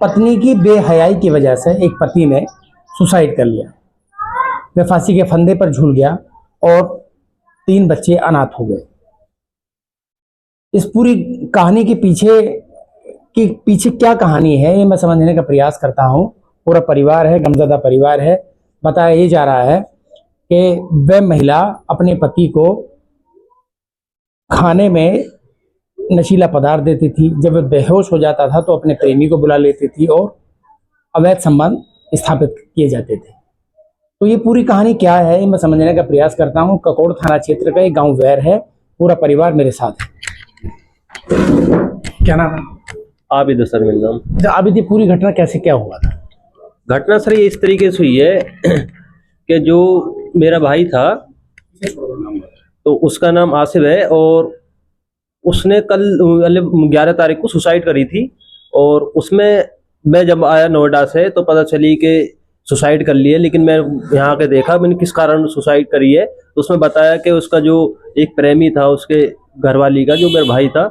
पत्नी की बेहयाई की वजह से एक पति ने सुसाइड कर लिया। वह फांसी के फंदे पर झूल गया और 3 बच्चे अनाथ हो गए। इस पूरी कहानी के पीछे क्या कहानी है, ये मैं समझने का प्रयास करता हूँ। पूरा परिवार है, गमज़दा परिवार है। बताया ये जा रहा है कि वह महिला अपने पति को खाने में नशीला पदार्थ देती थी। जब वह बेहोश हो जाता था तो अपने प्रेमी को बुला लेती थी और अवैध संबंध स्थापित किए जाते थे। तो ये पूरी कहानी क्या है, ये मैं समझने का प्रयास करता हूँ। ककोड़ थाना क्षेत्र का एक गांव वैर है। पूरा परिवार मेरे साथ है। क्या नाम है? आबिद सर मेरा नाम। आबिद, ये पूरी घटना कैसे क्या हुआ था? घटना सर ये इस तरीके से हुई है कि जो मेरा भाई था तो उसका नाम आसिफ है और उसने कल 11 तारीख को सुसाइड करी थी। और उसमें मैं जब आया नोएडा से तो पता चली कि सुसाइड कर ली है। लेकिन मैं यहाँ के देखा मैंने किस कारण सुसाइड करी है तो उसमें बताया कि उसका जो एक प्रेमी था, उसके घरवाली का जो मेरा भाई था,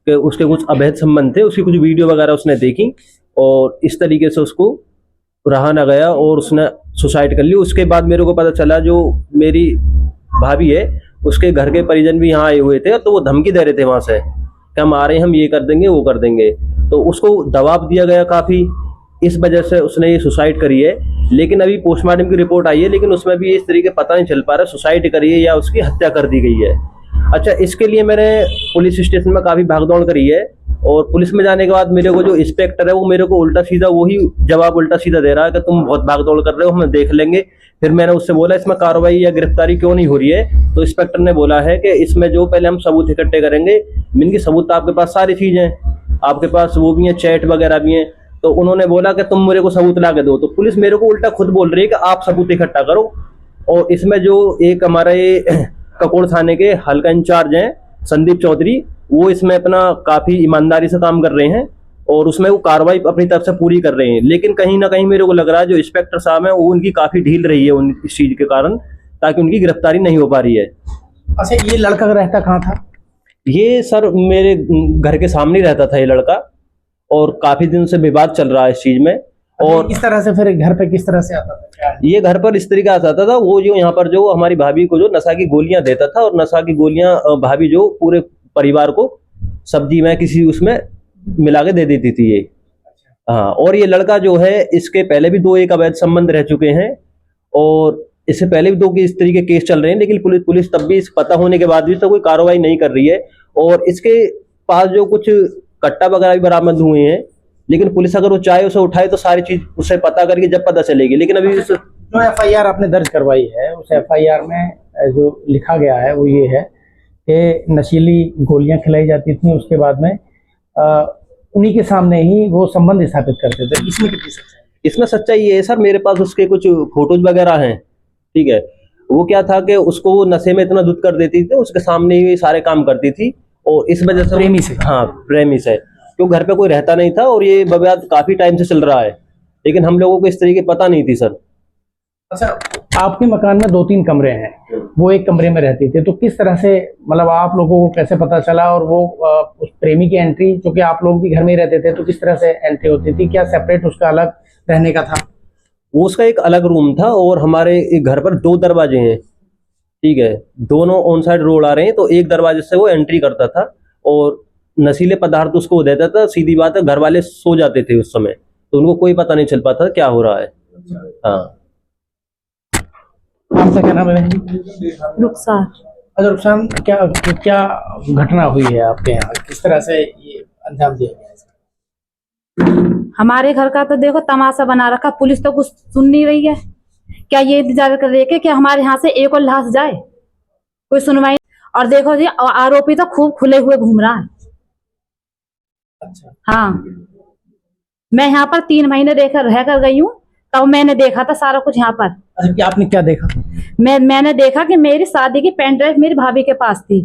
कि उसके कुछ अवैध संबंध थे। उसकी कुछ वीडियो वगैरह उसने देखी और इस तरीके से उसको रहा ना गया और उसने सुसाइड कर ली। उसके बाद मेरे को पता चला जो मेरी भाभी है उसके घर के परिजन भी यहाँ आए हुए थे तो वो धमकी दे रहे थे वहां से कि हम आ रहे हैं, हम ये कर देंगे वो कर देंगे। तो उसको दबाव दिया गया काफी, इस वजह से उसने ये सुसाइड करी है। लेकिन अभी पोस्टमार्टम की रिपोर्ट आई है लेकिन उसमें भी इस तरीके पता नहीं चल पा रहा सुसाइड करी है या उसकी हत्या कर दी गई है। अच्छा, इसके लिए मैंने पुलिस स्टेशन में काफी भागदौड़ करी है और पुलिस में जाने के बाद मेरे को जो इंस्पेक्टर है वो मेरे को उल्टा सीधा वही जवाब उल्टा सीधा दे रहा है कि तुम बहुत भागदौड़ कर रहे हो, हम देख लेंगे। फिर मैंने उससे बोला इसमें कार्रवाई या गिरफ्तारी क्यों नहीं हो रही है तो इंस्पेक्टर ने बोला है कि इसमें जो पहले हम सबूत इकट्ठे करेंगे। इनकी सबूत आपके पास सारी चीजें हैं, आपके पास वो भी हैं, चैट वगैरह भी हैं। तो उन्होंने बोला कि तुम मेरे को सबूत ला के दो। तो पुलिस मेरे को उल्टा खुद बोल रही है कि आप सबूत इकट्ठा करो। और इसमें जो एक हमारे ककोड़ थाने के हल्का इंचार्ज हैं संदीप चौधरी, वो इसमें अपना काफी ईमानदारी से काम कर रहे हैं और उसमें वो कार्रवाई अपनी तरफ से पूरी कर रहे हैं। लेकिन कहीं ना कहीं मेरे को लग रहा है जो इंस्पेक्टर साहब हैं वो उनकी काफी ढील रही है इस चीज के कारण, ताकि उनकी गिरफ्तारी नहीं हो पा रही है। अच्छा, ये लड़का रहता कहाँ था? ये सर मेरे घर के सामने रहता था ये लड़का और काफी दिन से विवाद चल रहा है इस चीज में। और इस तरह से फिर घर पे किस तरह से आता था? क्या ये घर पर इस तरीके से आता था, वो जो यहाँ पर जो हमारी भाभी को जो नशा की गोलियां देता था और नशा की गोलियां भाभी जो पूरे परिवार को सब्जी में किसी उसमें मिला के दे देती थी ये। हाँ, और ये लड़का जो है इसके पहले भी 2 एक अवैध संबंध रह चुके हैं और इससे पहले भी 2 के इस तरीके केस चल रहे हैं। लेकिन पुलिस तब भी इस पता होने के बाद भी तो कोई कार्रवाई नहीं कर रही है। और इसके पास जो कुछ कट्टा वगैरह भी बरामद हुए हैं, लेकिन पुलिस अगर वो चाहे उसे उठाए तो सारी चीज उसे पता करके जब पता चलेगी। लेकिन अभी जो FIR आपने दर्ज करवाई है उस FIR में जो लिखा गया है वो ये है कि नशीली गोलियां खिलाई जाती थी, उसके बाद में उन्हीं के सामने ही वो संबंध स्थापित करते थे। इसमें कितनी सच्चाई? इसमें सच्चाई ये है सर, मेरे पास उसके कुछ फोटोज वगैरह हैं। ठीक है, वो क्या था कि उसको वो नशे में इतना धुत कर देती थी, उसके सामने ही सारे काम करती थी और इस वजह से प्रेमी से। हाँ, प्रेमी से, क्यों घर पे कोई रहता नहीं था और ये विवाद काफी टाइम से चल रहा है लेकिन हम लोगों को इस तरीके पता नहीं थी सर। अच्छा, आपके मकान में 2-3 कमरे हैं, वो एक कमरे में रहती थी, तो किस तरह से मतलब आप लोगों को कैसे पता चला? और वो उस प्रेमी की एंट्री, चूंकि आप लोग भी घर में ही रहते थे, तो किस तरह से एंट्री होती थी? क्या सेपरेट उसका अलग रहने का था? वो उसका एक अलग रूम था और हमारे एक घर पर 2 दरवाजे हैं। ठीक है, दोनों ऑन साइड रोड आ रहे हैं तो एक दरवाजे से वो एंट्री करता था और नशीले पदार्थ उसको देता था। सीधी बात है, घर वाले सो जाते थे उस समय तो उनको कोई पता नहीं चल पाता क्या हो रहा है। हाँ, आपका क्या नाम है? रुखसार। अच्छा रुखसार, क्या घटना हुई है आपके यहाँ? किस तरह से ये अंजाम दिया गया? हमारे घर का तो देखो तमाशा बना रखा, पुलिस तो कुछ सुन नहीं रही है। क्या ये इंतजार कर रही है कि हमारे यहाँ से एक और लाश जाए? कोई सुनवाई। और देखो जी, आरोपी तो खूब खुले हुए घूम रहा है। अच्छा। हाँ, मैं यहाँ पर 3 महीने रह कर गई हूँ, तब मैंने देखा था सारा कुछ यहाँ पर। अच्छा, आपने क्या देखा? मैंने देखा कि मेरी शादी की पेन ड्राइव मेरी भाभी के पास थी,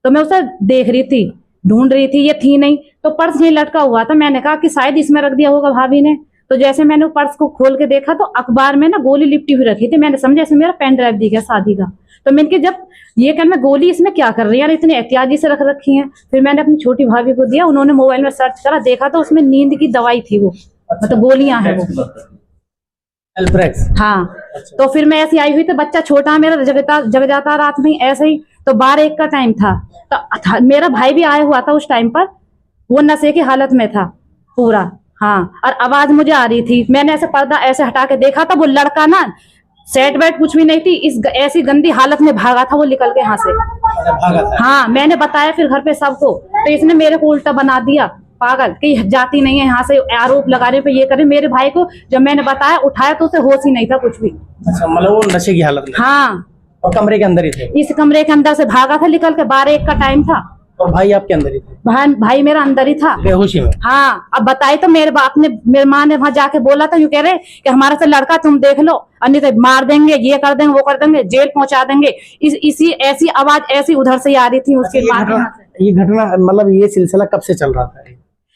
तो मैं उसे देख रही थी, ढूंढ रही थी, ये थी नहीं, तो पर्स यहीं लटका हुआ था। मैंने कहा कि शायद इसमें रख दिया होगा भाभी ने। तो जैसे मैंने पर्स को खोल के देखा तो अखबार में ना गोली लिपटी हुई रखी थी। मैंने समझा इसमें मेरा पेन ड्राइव दिख गया शादी का। तो मैंने जब ये कल मैं गोली इसमें क्या कर रही है यार, इतनी एहतियाती से रख रखी है। फिर मैंने अपनी छोटी भाभी को दिया, उन्होंने मोबाइल में सर्च करा, देखा तो उसमें नींद की दवाई थी वो। मतलब गोलियां हैं वो। एल्ब्रेक्स। हाँ, तो फिर मैं ऐसी आई हुई तो बच्चा छोटा है मेरा, जग जाता रात में ऐसे ही। तो 12-1 का टाइम था, तो मेरा भाई भी आया हुआ था उस टाइम पर, वो नशे की हालत में था पूरा। हाँ, और आवाज मुझे आ रही थी, मैंने ऐसे पर्दा ऐसे हटा के देखा था, वो लड़का ना सेट वेट कुछ भी नहीं थी, इस ऐसी गंदी हालत में भागा था वो निकल के यहाँ से। भागा था। हाँ, मैंने बताया फिर घर पे सबको, तो इसने मेरे को उल्टा बना दिया पागल कि जाती नहीं है यहाँ से, आरोप लगा रहे पे ये करे। मेरे भाई को जब मैंने बताया, उठाया तो उसे होश ही नहीं था कुछ भी। अच्छा, मतलब वो नशे की हालत में। हाँ, और कमरे के अंदर ही थे। इस कमरे के अंदर से भागा था निकल के, 12-1 का टाइम था। और भाई आपके अंदर ही थे? भाई मेरा अंदर ही था, बेहोशी में। हाँ। अब बताई तो मेरे बाप ने, मेरी माँ ने वहां जाके बोला था, यूं कह रहे कि हमारा से लड़का तुम देख लो, अन्य तो मार देंगे, ये कर देंगे, वो कर देंगे, जेल पहुंचा देंगे। इसी ऐसी आवाज ऐसी उधर से आ रही थी उसके माँ के यहाँ से। ये घटना मतलब ये सिलसिला कब से चल रहा था?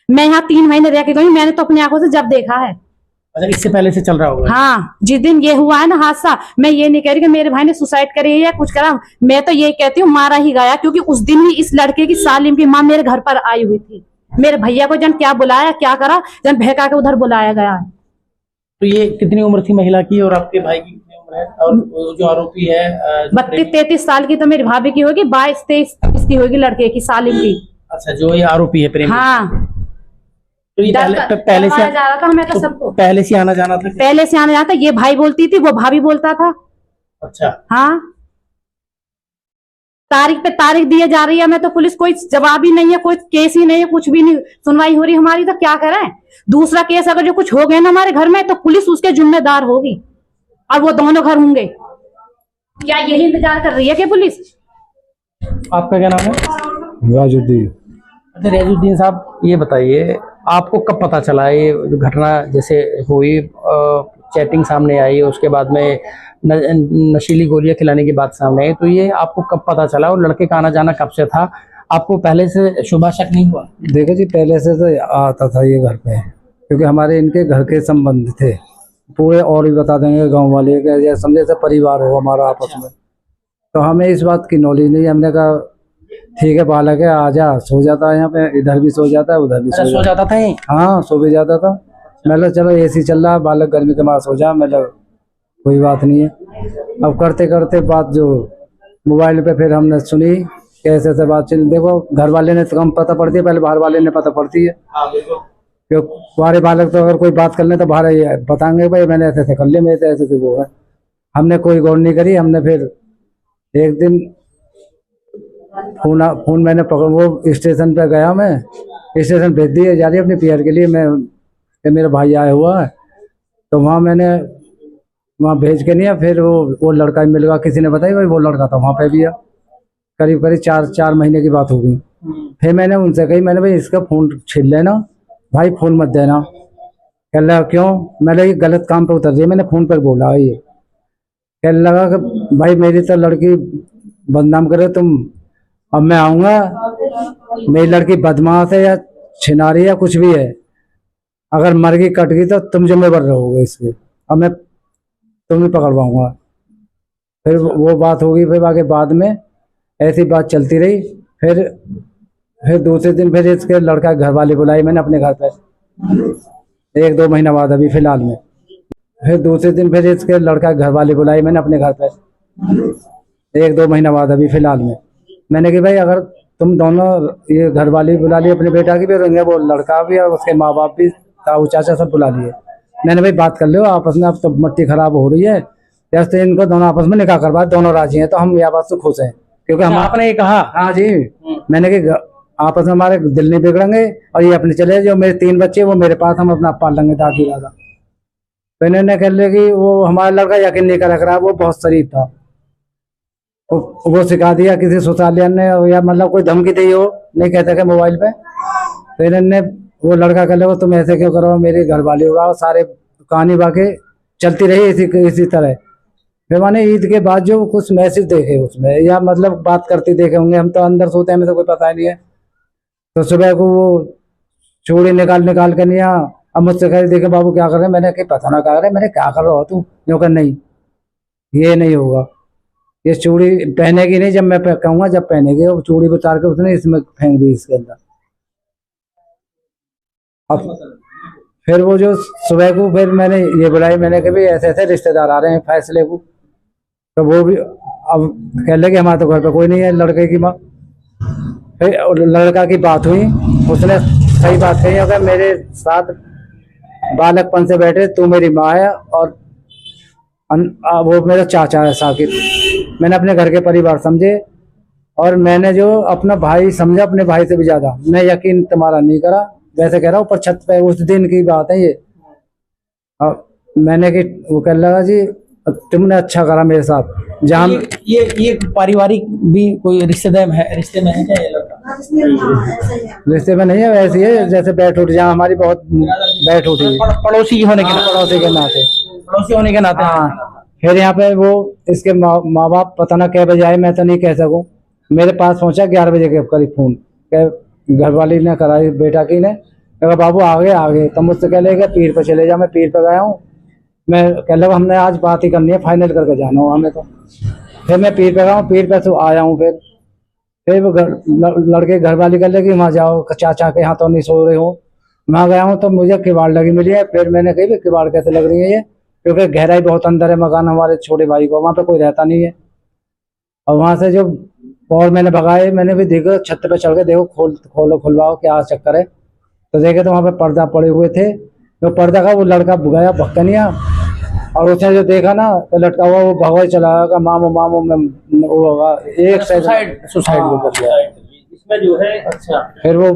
मैं यहाँ 3 महीने रह के गई, मैंने तो अपनी आंखों से जब देखा है। अच्छा, इससे पहले से चल रहा होगा? हाँ, जिस दिन ये हुआ है ना हादसा, मैं ये नहीं कह रही कि मेरे भाई ने सुसाइड करी है या कुछ करा, मैं तो ये कहती हूँ मारा ही गया, क्योंकि उस दिन ही इस लड़के की सालिम की माँ मेरे घर पर आई हुई थी। मेरे भैया को जन क्या बुलाया क्या करा, जन बहका के उधर बुलाया गया है। तो ये कितनी उम्र थी महिला की और आपके भाई की कितनी उम्र है? और वो जो आरोपी है 32-33 साल की तो मेरी भाभी की होगी, 22-23 इसकी होगी लड़के की सालिम की। अच्छा, जो ये आरोपी है प्रेमी। हाँ, तो ये पहले से जा रहा था हमें तो सबको, पहले से आना जाना था? पहले से आना जाता, ये भाई बोलती थी, वो भाभी बोलता था। अच्छा। हाँ, तारीख पे तारीख दिए जा रही है, हमें तो पुलिस कोई जवाब ही नहीं है, कोई केस ही नहीं है, कुछ भी नहीं सुनवाई हो रही हमारी, तो क्या करें? दूसरा केस अगर जो कुछ हो गया ना हमारे घर में, तो पुलिस उसके जिम्मेदार होगी, और वो दोनों घर होंगे। क्या यही इंतजार कर रही है कि पुलिस? आपका क्या नाम है? राजुद्दीन। अच्छा रेजुद्दीन साहब, ये बताइए आपको कब पता चला ये जो घटना जैसे हुई, चैटिंग सामने आई, उसके बाद में नशीली गोलियां खिलाने की बात सामने आई, तो ये आपको कब पता चला और लड़के का आना जाना कब से था? आपको पहले से शुबा शक नहीं हुआ? देखो जी, पहले से तो आता था ये घर पे, क्योंकि हमारे इनके घर के संबंध थे पूरे, और भी बता देंगे गांव वाले के, समझे से परिवार हो हमारा आपस में। तो हमें इस बात की नॉलेज नहीं, हमने कहा ठीक है बालक है, आजा, सो जाता है यहाँ पे, इधर भी सो जाता है उधर भी सो जाता था यहीं? हाँ, सो भी जाता था। मतलब चलो एसी चल रहा है, बालक गर्मी के बाद सो जा, मतलब कोई बात नहीं है। अब करते करते बात जो मोबाइल पे फिर हमने सुनी कैसे ऐसे बात चली। देखो घर वाले ने तो कम पता पड़ती है, पहले बाहर वाले ने पता पड़ती है, क्योंकि हमारे बालक तो अगर कोई बात कर ले तो बाहर बताएंगे भाई मैंने ऐसे ऐसे कर लिया, मेरे ऐसे ऐसे वो है। हमने कोई गौर नहीं करी। हमने फिर एक दिन फोन मैंने वो स्टेशन पे गया, मैं स्टेशन भेज दिए जा रही अपनी पीआर के लिए, मैं कि मेरा भाई आया हुआ है, तो वहाँ मैंने वहाँ भेज के नहीं है। फिर वो लड़का ही मिल गया, किसी ने बताया भाई वो लड़का था वहाँ पे भी है। करीब करीब 4 महीने की बात हो गई। फिर मैंने उनसे कही, मैंने भाई इसका फ़ोन छीन लेना भाई, फ़ोन मत देना। कह लगा क्यों? मैंने ये गलत काम पे उतर दिया, मैंने फ़ोन पर बोला ये। कह लगा कि भाई मेरी तो लड़की बदनाम करे तुम, अब मैं आऊँगा, मेरी लड़की बदमाश है या छिनारी या कुछ भी है, अगर मर गई कट गई तो तुम जिम्मेदार रहोगे इसके, अब मैं तुम्हें पकड़वाऊंगा। फिर वो बात होगी। फिर आगे बाद में ऐसी बात चलती रही। फिर दूसरे दिन फिर इसके लड़का घर वाले बुलाई मैंने अपने घर पे, 1-2 महीना बाद अभी फिलहाल में। फिर दूसरे दिन फिर इसके लड़का घर वाले बुलाई मैंने अपने घर पे, 1-2 महीना बाद अभी फिलहाल में। मैंने कि भाई अगर तुम दोनों, ये घर वाली बुला लिए अपने बेटा की भी, रहेंगे वो लड़का भी और उसके माँ बाप भी, ताऊ चाचा सब बुला लिए। मैंने भाई बात कर लो आपस में, अब तो मट्टी खराब हो रही है, जैसे इनको दोनों आपस में निकाह करवा, दोनों राजी हैं, तो हम यह बात से खुश हैं, क्योंकि हम आपने ये कहा? हाँ जी, मैंने कि आपस में हमारे दिल नहीं बिगड़ेंगे और ये अपने चले, जो मेरे 3 बच्चे वो मेरे पास, हम अपना पाल लेंगे दादी दादा। तो इन्होंने कह लिया कि वो हमारा लड़का यकीन नहीं कर रख रहा, वो बहुत शरीफ था, वो सिखा दिया किसी शौचालय ने, या मतलब कोई धमकी दी हो, नहीं कहते कि मोबाइल पे। तो इन्होंने वो लड़का कर लो तुम ऐसे क्यों करो, मेरे घर वाले होगा, सारे कहानी बाकी चलती रही इसी तरह। फिर मैंने ईद के बाद जो कुछ मैसेज देखे उसमें, या मतलब बात करते देखे होंगे, हम तो अंदर सोते हैं, हमें तो कोई पता ही नहीं है। तो सुबह को वो चूड़ी निकाल के नहीं, अब मुझसे कह देखे बाबू क्या कर रहे हैं, मैंने कि पता ना क्या कर रहे, मैंने क्या कर रहा हो तू, यूँ कर नहीं, ये नहीं होगा, ये चूड़ी पहनेगी नहीं, जब मैं कहूँगा जब पहनेगी, वो चूड़ी उतार के उसने इसमें फेंक दी इसके अंदर। अब फिर वो जो सुबह को फिर मैंने ये बुलाई, मैंने कहा भाई ऐसे ऐसे रिश्तेदार आ रहे हैं फैसले को। तो वो भी अब कह लगे हमारे तो घर पे कोई नहीं है लड़के की माँ। फिर लड़का की बात हुई, उसने सही बात कही, अगर मेरे साथ बालकपन से बैठे तू मेरी माँ है और वो मेरा चाचा है साकिब। मैंने अपने घर के परिवार समझे और मैंने जो अपना भाई समझा, अपने भाई से भी ज्यादा। मैं यकीन तुम्हारा नहीं करा, वैसे कह रहा हूँ, पर छत पे उस दिन की बात है ये। मैंने कि वो कह लगा जी तुमने अच्छा करा मेरे साथ। जहाँ ये पारिवारिक भी कोई रिश्ते में है क्या ये लड़का? रिश्ते में नहीं है, वैसे ही है जैसे बैठ उठ, जहाँ हमारी बहुत बैठ उठी है। पड़ोसी होने के पड़ोसी के नाते हाँ। फिर यहाँ पे वो इसके माँ बाप पता ना क्या बजे आए, मैं तो नहीं कह सकूँ। मेरे पास पहुंचा 11 बजे के करीब फोन, घर वाली ने कराई बेटा की ने, कहा बाबू आगे। तो मुझसे कह लेगा पीर पे चले जा। मैं पीर पे गया हूँ, मैं कह लगा हमने आज बात ही करनी है, फाइनल करके जाना हो हमें। तो फिर मैं पीर पे गया हूँ, पीर पे तो आया हूँ। फिर वो लड़के घर वाली कर लेगी वहाँ जाओ चाचा के यहाँ तो नहीं सो रहे हो। वहाँ गया हूँ तो मुझे किवाड़ लगी मिली है। फिर मैंने कही किवाड़ कैसे लग रही है ये, क्योंकि गहराई बहुत अंदर है मकान हमारे छोटे भाई को, वहाँ पे कोई रहता नहीं है। और वहाँ से जो और मैंने भगाए, मैंने भी देखो छत पे चढ़ के देखो खोलो खुलवाओ क्या चक्कर है। तो देखे तो वहाँ पे पर्दा पड़े हुए थे, तो पर्दा का वो लड़का गया भक्कनिया, और उसने जो देखा ना तो लटका हुआ वो भगवाई चला गया, मामू में वो होगा एक सुसाइड वो कर लिया। इसमें जो है अच्छा, फिर वो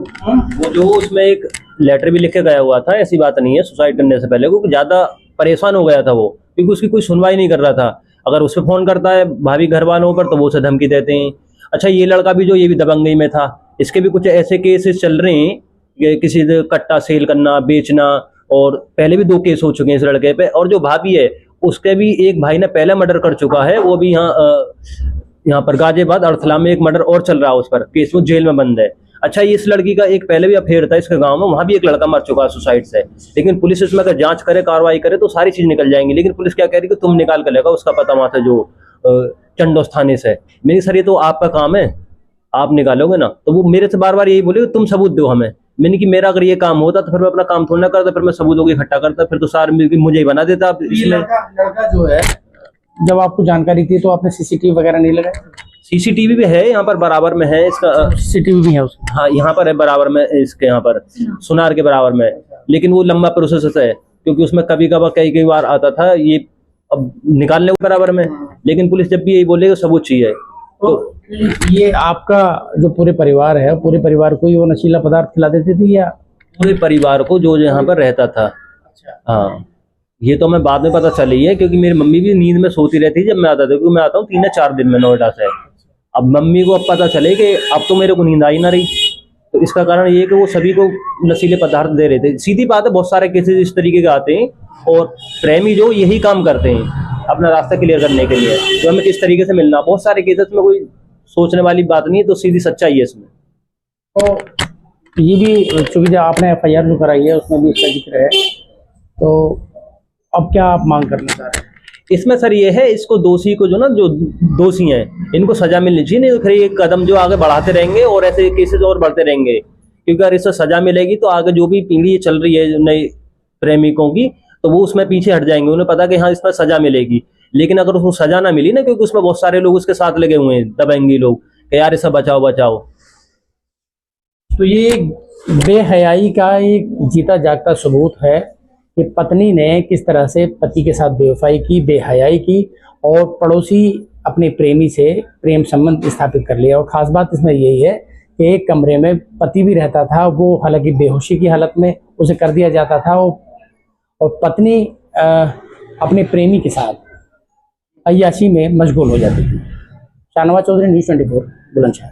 जो उसमें एक लेटर भी लिख के गया हुआ था, ऐसी बात नहीं है सुसाइड करने से पहले, क्योंकि ज्यादा परेशान हो गया था वो, क्योंकि उसकी कोई सुनवाई नहीं कर रहा था। अगर उस पर फोन करता है भाभी घर वालों पर तो वो उसे धमकी देते हैं। अच्छा, ये लड़का भी जो ये भी दबंगई में था, इसके भी कुछ ऐसे केसेस चल रहे हैं कि किसी कट्टा सेल करना बेचना, और पहले भी 2 केस हो चुके हैं इस लड़के पे। और जो भाभी है उसके भी एक भाई ने पहले मर्डर कर चुका है, वो भी यहाँ पर गाजियाबाद अड़थला में एक मर्डर और चल रहा है उस पर केस, वो जेल में बंद है। अच्छा, इस लड़की का एक पहले भी अफेयर था इसके गांव में, वहां भी एक लड़का मर चुका है सुसाइड से। लेकिन पुलिस इसमें अगर जांच करे कार्रवाई करे तो सारी चीज निकल जाएंगी, लेकिन पुलिस क्या कह रही है कि तुम निकाल कर लेगा उसका पता वहां से जो चंडोस थाने से। मेरी सर ये तो आपका काम है, आप निकालोगे ना। तो वो मेरे से बार बार यही बोले तुम सबूत दो हमें। मैंने कि मेरा अगर ये काम होता तो फिर मैं अपना काम थोड़ा ना करता, फिर मैं सबूतों को इकट्ठा करता, फिर तो सारे मिलकर मुझे ही बना देता। आप लड़का जो है, जब आपको जानकारी थी तो आपने सीसीटीवी वगैरह नहीं लगाया? सीसीटीवी भी है यहाँ पर बराबर में है इसका, सीसीटीवी भी है उसका? हाँ यहाँ पर है बराबर में, इसके यहाँ पर सुनार के बराबर में। लेकिन वो लंबा प्रोसेस है, क्योंकि उसमें कभी कभार कई बार आता था ये अब निकालने को बराबर में। लेकिन पुलिस जब भी यही बोले सबूत चाहिए। तो ये आपका जो पूरे परिवार है, पूरे परिवार को ही वो नशीला पदार्थ खिला देती थी या? पूरे परिवार को जो यहाँ पर रहता था। हाँ, ये तो मैं बाद में पता चली है, क्योंकि मेरी मम्मी भी नींद में सोती रहती है जब मैं आता था, क्योंकि मैं आता हूँ 3 या 4 दिन में नोएडा से। अब मम्मी को अब पता चले कि अब तो मेरे को नींद आई ना रही, तो इसका कारण ये है कि वो सभी को नशीले पदार्थ दे रहे थे। सीधी बात है, बहुत सारे केसेस इस तरीके के आते हैं और प्रेमी जो यही काम करते हैं अपना रास्ता क्लियर करने के लिए, जो हमें किस तरीके से मिलना। बहुत सारे केसेस में कोई सोचने वाली बात नहीं है, तो सीधी सच्चाई है इसमें। तो ये भी चूंकि जब आपने FIR जो कराई है उसमें भी इसका जिक्र है, तो अब क्या आप मांग करना चाह रहे हैं इसमें? सर ये है, इसको दोषी को जो दोषी हैं इनको सजा मिलनी चाहिए, नहीं तो फिर ये कदम जो आगे बढ़ाते रहेंगे और ऐसे केसेस और बढ़ते रहेंगे। क्योंकि अगर इससे सजा मिलेगी तो आगे जो भी पीढ़ी चल रही है नई प्रेमिकों की, तो वो उसमें पीछे हट जाएंगे। उन्हें पता कि हाँ इस पर सजा मिलेगी। लेकिन अगर उसको सजा ना मिली ना, क्योंकि उसमें बहुत सारे लोग उसके साथ लगे हुए हैं दबंगी लोग कि यार इसे बचाओ बचाओ, तो ये बेहयाई का एक जीता जागता सबूत है कि पत्नी ने किस तरह से पति के साथ बेवफाई की, बेहयाई की, और पड़ोसी अपने प्रेमी से प्रेम संबंध स्थापित कर लिया। और ख़ास बात इसमें यही है कि एक कमरे में पति भी रहता था, वो हालांकि बेहोशी की हालत में उसे कर दिया जाता था, और पत्नी अपने प्रेमी के साथ अय्याशी में मशगूल हो जाती थी। शाहनवाज चौधरी, न्यूज़ 24, बुलंदशहर।